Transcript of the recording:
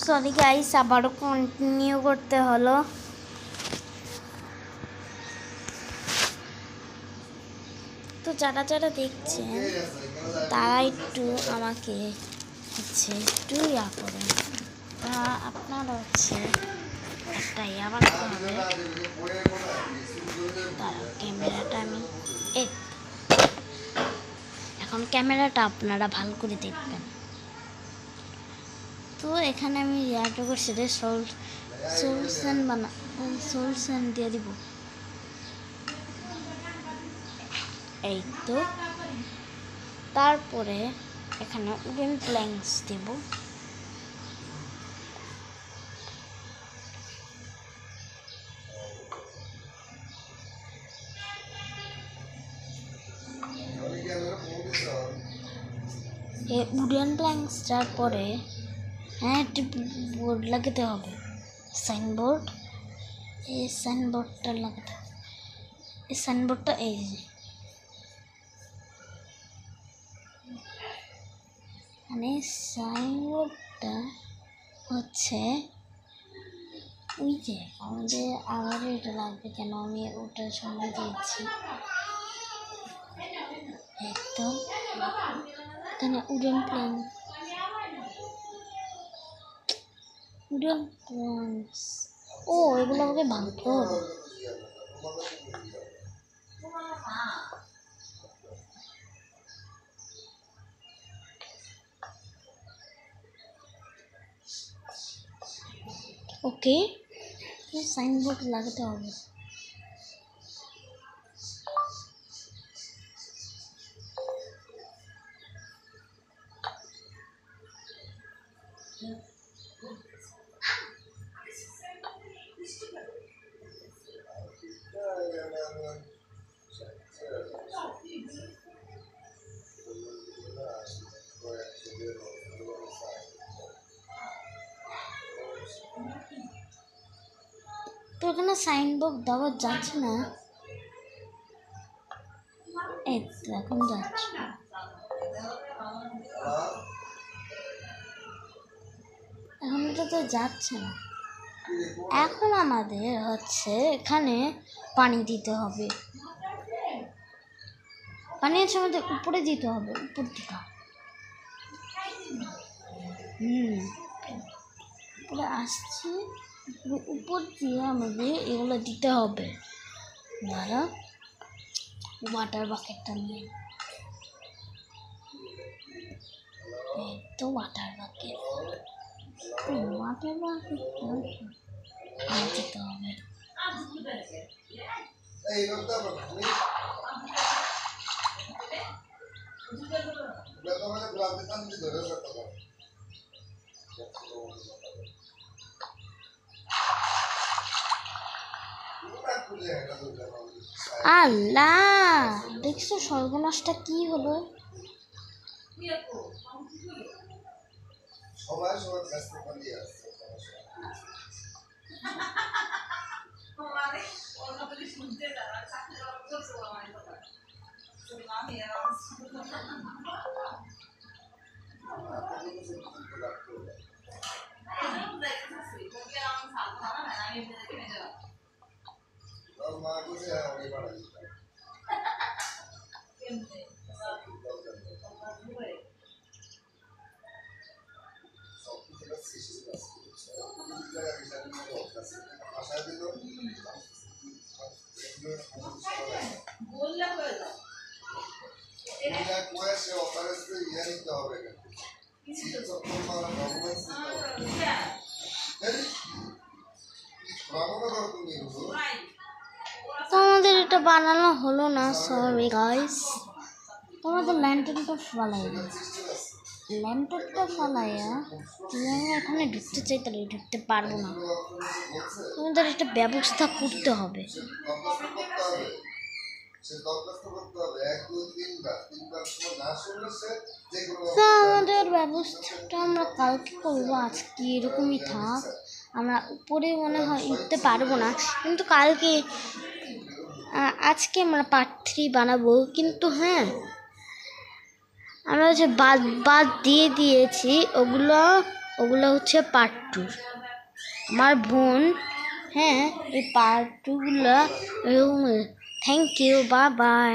Sorry guys, আবারও continue করতে হলো। তো যারা যারা দেখছেন তারা একটু আমাকে একটু করেন। আপনারা একটা বানাতে হবে। তারা ক্যামেরাটা এখন ক্যামেরাটা আপনারা ভালো করে দেখবেন। তো এখানে আমি ইয়াটা করছি রে সলুশন দিয়ে দিব। এই তো তারপরে এখানে উডেন প্ল্যাঙ্কস দেব। এই উডেন প্ল্যাঙ্কসটার পরে একটি বোর্ড লাগাতে হবে, সাইনবোর্ড। এই সাইনবোর্ডটা লাগাতে হবে। এই সাইনবোর্ডটা এই মানে সাইনবোর্ডটা হচ্ছে ওই যে আমাদের আবার এটা লাগবে কেন, আমি ওটার সঙ্গে দিয়েছি। একদম এখানে উডেন প্ল্যাঙ্কস। ও এগুলো আমাকে ভাঙতে হবে। ওকে, সাইনবোর্ড লাগাতে হবে। তো এখানে সাইনবোর্ড দেওয়া যাচ্ছে না। এই তো এখন যাচ্ছে। এখন এটা তো যাচ্ছে না। এখন আমাদের এখানে পানি দিতে হবে। পানি আমাদের উপরে দিতে হবে, উপর দিকে। উপরে আসছে, উপর দিয়ে আমাদের এগুলো দিতে হবে। দাঁড়া, ওয়াটার বাকেটটা নিয়ে। এই তো ওয়াটার বাকেটটা দিতে হবে। আল্লাহ, দেখছো সর্বনাশটা কি হলো? তোমাদের এটা বানানো হলো না, সরি গাইস। তোমাদের ল্যান্টার্নটা ফালাইয়া তুমি এখানে ঢুকতে চাই, তাহলে ঢুকতে পারবো না। তোমাদের একটা ব্যবস্থা করতে হবে। আমাদের ব্যবস্থাটা আমরা কালকে করবো, আজকে এরকমই থাক। আমরা উপরে মনে হয় উঠতে পারবো না, কিন্তু কালকে আজকে আমরা পার্ট 3 বানাবো। কিন্তু হ্যাঁ, আমরা বাদ দিয়ে দিয়েছি ওগুলো ওগুলো হচ্ছে পার্ট 2। আমার বোন, হ্যাঁ, এই পার্ট 2গুলো, থ্যাংক ইউ, বাই বাই।